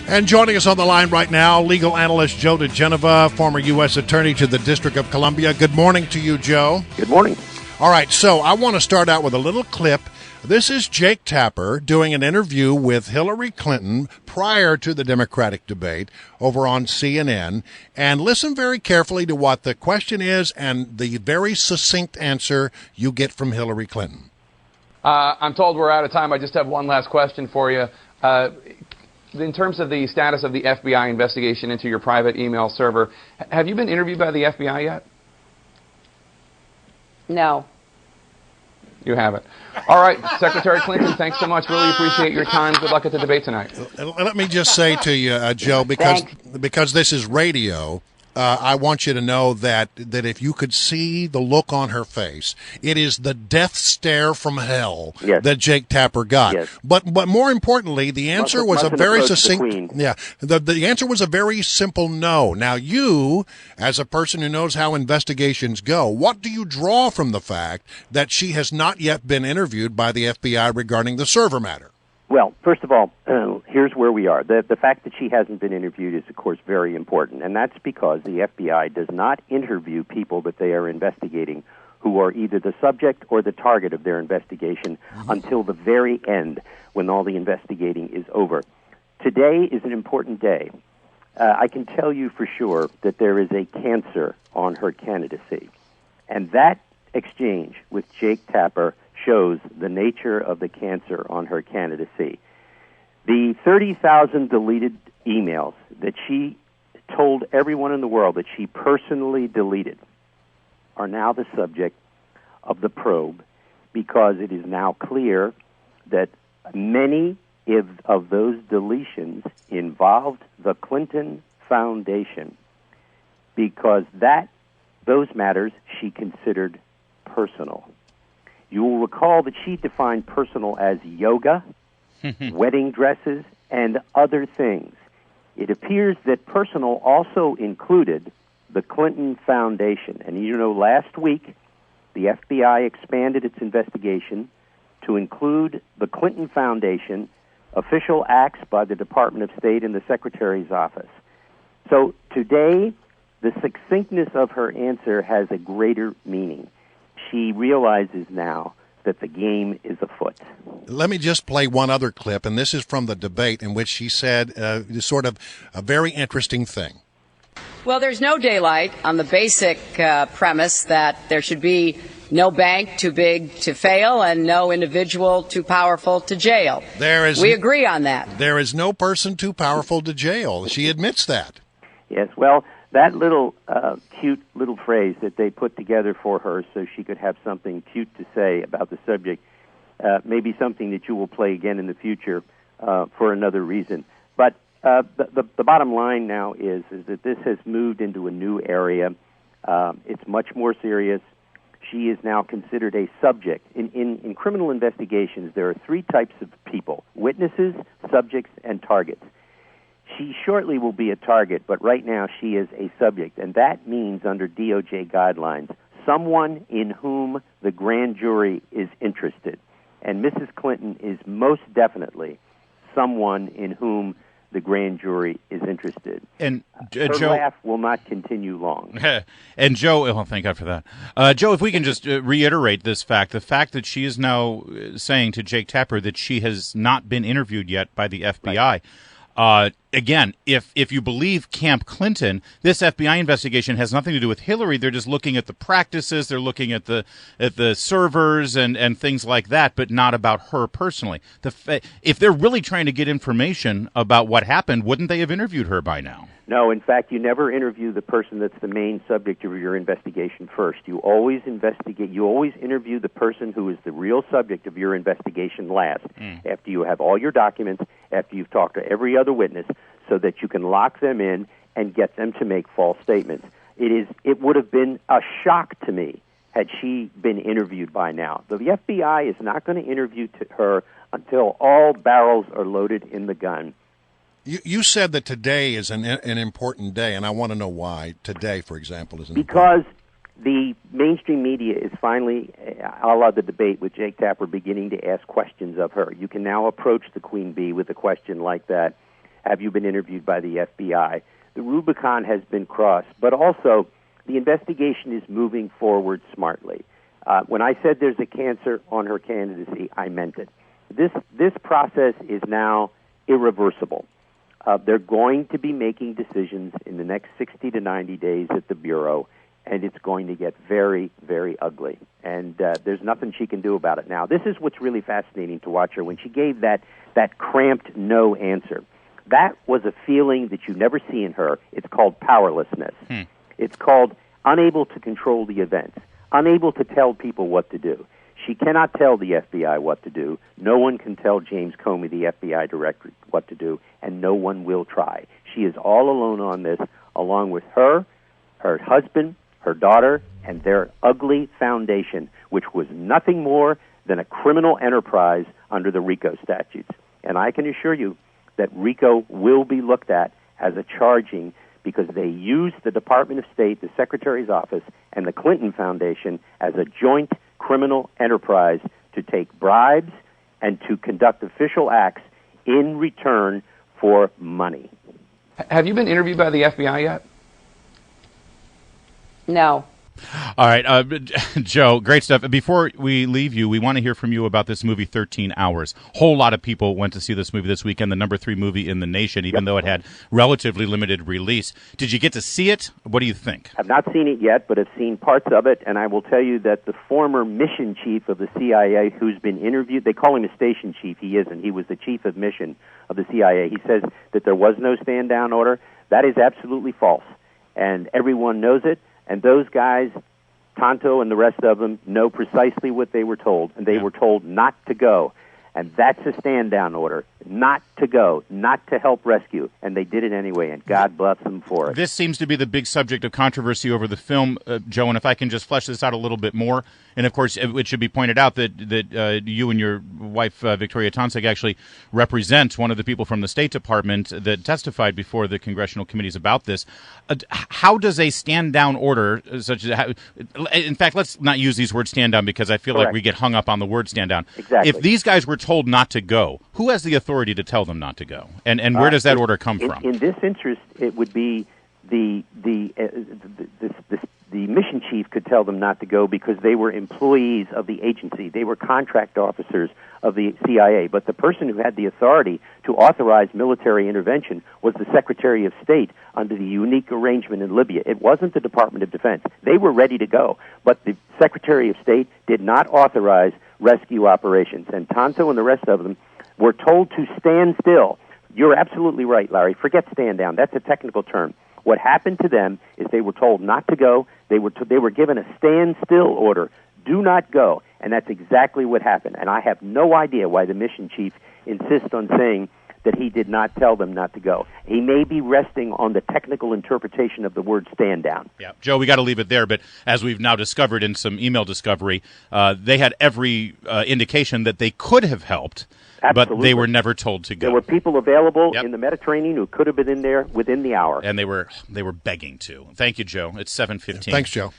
And joining us on the line right now, legal analyst Joe diGenova, former U.S. Attorney to the District of Columbia. Good morning to you, Joe. Good morning. All right, so I want to start out with a little clip. This is Jake Tapper doing an interview with Hillary Clinton prior to the Democratic debate over on CNN. And listen very carefully to what the question is and the very succinct answer you get from Hillary Clinton. I'm told we're out of time. I just have one last question for you. In terms of the status of the FBI investigation into your private email server, have you been interviewed by the FBI yet? No. You haven't. All right, Secretary Clinton, thanks so much. Really appreciate your time. Good luck at the debate tonight. Let me just say to you, Joe, because this is radio, I want you to know that if you could see the look on her face, it is the death stare from hell that Jake Tapper got. Yes. But more importantly, the answer was a very succinct. Yeah, the answer was a very simple no. Now, you, as a person who knows how investigations go, what do you draw from the fact that she has not yet been interviewed by the FBI regarding the server matter? Well, first of all, here's where we are. The fact that she hasn't been interviewed is, of course, very important, and that's because the FBI does not interview people that they are investigating who are either the subject or the target of their investigation until the very end, when all the investigating is over. Today is an important day. I can tell you for sure that there is a cancer on her candidacy, and that exchange with Jake Tapper shows the nature of the cancer on her candidacy. The 30,000 deleted emails that she told everyone in the world that she personally deleted are now the subject of the probe, because it is now clear that many of those deletions involved the Clinton Foundation, because those matters she considered personal. You will recall that she defined personal as yoga, wedding dresses, and other things. It appears that personal also included the Clinton Foundation. And you know, last week, the FBI expanded its investigation to include the Clinton Foundation, official acts by the Department of State and the Secretary's office. So today, the succinctness of her answer has a greater meaning. She realizes now that the game is afoot. Let me just play one other clip, and this is from the debate in which she said sort of a very interesting thing. Well, there's no daylight on the basic premise that there should be no bank too big to fail and no individual too powerful to jail. We agree on that. There is no person too powerful to jail. She admits that. Yes, well, that little cute little phrase that they put together for her so she could have something cute to say about the subject may be something that you will play again in the future for another reason. But the bottom line now is that this has moved into a new area. It's much more serious. She is now considered a subject. In criminal investigations, there are three types of people: witnesses, subjects, and targets. She shortly will be a target, but right now she is a subject, and that means, under DOJ guidelines, someone in whom the grand jury is interested. And Mrs. Clinton is most definitely someone in whom the grand jury is interested. And her Joe, laugh will not continue long. And Joe, oh, thank God for that. Joe, if we can just reiterate this fact, the fact that she is now saying to Jake Tapper that she has not been interviewed yet by the FBI. Right. Again, if you believe Camp Clinton, this FBI investigation has nothing to do with Hillary. They're just looking at the practices. They're looking at the servers and things like that, but not about her personally. If they're really trying to get information about what happened, wouldn't they have interviewed her by now? No, in fact, you never interview the person that's the main subject of your investigation first. You always investigate. You always interview the person who is the real subject of your investigation last, after you have all your documents, after you've talked to every other witness, so that you can lock them in and get them to make false statements. It would have been a shock to me had she been interviewed by now. The FBI is not going to interview her until all barrels are loaded in the gun. You said that today is an important day, and I want to know why today, for example, is an because the mainstream media is finally, a la the debate with Jake Tapper, beginning to ask questions of her. You can now approach the Queen Bee with a question like that. have you been interviewed by the FBI? The Rubicon has been crossed, but also the investigation is moving forward smartly. When I said there's a cancer on her candidacy, I meant it. This process is now irreversible. They're going to be making decisions in the next 60 to 90 days at the Bureau, and it's going to get very, very ugly. And there's nothing she can do about it now. This is what's really fascinating to watch her. When she gave that cramped no answer, that was a feeling that you never see in her. It's called powerlessness. It's called unable to control the events, unable to tell people what to do. She cannot tell the FBI what to do. No one can tell James Comey, the FBI director, what to do, and no one will try. She is all alone on this, along with her husband, her daughter, and their ugly foundation, which was nothing more than a criminal enterprise under the RICO statutes. And I can assure you that RICO will be looked at as a charging because they used the Department of State, the Secretary's office, and the Clinton Foundation as a joint criminal enterprise to take bribes and to conduct official acts in return for money. Have you been interviewed by the FBI yet? No. All right, Joe, great stuff. Before we leave you, we want to hear from you about this movie, 13 Hours. Whole lot of people went to see this movie this weekend, the number 3 movie in the nation, even though it had relatively limited release. Did you get to see it? What do you think? I've not seen it yet, but I've seen parts of it, and I will tell you that the former mission chief of the CIA who's been interviewed, they call him a station chief, he isn't. He was the chief of mission of the CIA. He says that there was no stand-down order. That is absolutely false, and everyone knows it. And those guys, Tonto and the rest of them, know precisely what they were told, and they were told not to go. And that's a stand-down order, not to go, not to help rescue. And they did it anyway, and God bless them for it. This seems to be the big subject of controversy over the film, Joe, and if I can just flesh this out a little bit more. And, of course, it should be pointed out that you and your wife, Victoria Tonsig, actually represent one of the people from the State Department that testified before the congressional committees about this. How does a stand-down order, such as, in fact, let's not use these words stand-down because I feel like we get hung up on the word stand-down. Exactly. If these guys were told not to go, who has the authority to tell them not to go? And where does that order come from? In this interest, it would be the mission chief could tell them not to go because they were employees of the agency. They were contract officers of the CIA. But the person who had the authority to authorize military intervention was the Secretary of State under the unique arrangement in Libya. It wasn't the Department of Defense. They were ready to go, but the Secretary of State did not authorize rescue operations. And Tonto and the rest of them were told to stand still. You're absolutely right, Larry. Forget stand down. That's a technical term. What happened to them is they were told not to go. They were given a stand-still order. Do not go. And that's exactly what happened. And I have no idea why the mission chief insists on saying that he did not tell them not to go. He may be resting on the technical interpretation of the word stand down. Yeah, Joe, we got to leave it there. But as we've now discovered in some email discovery, they had every indication that they could have helped. Absolutely. But they were never told to go. There were people available in the Mediterranean who could have been in there within the hour. And they were begging to. Thank you, Joe. It's 7:15. Thanks, Joe.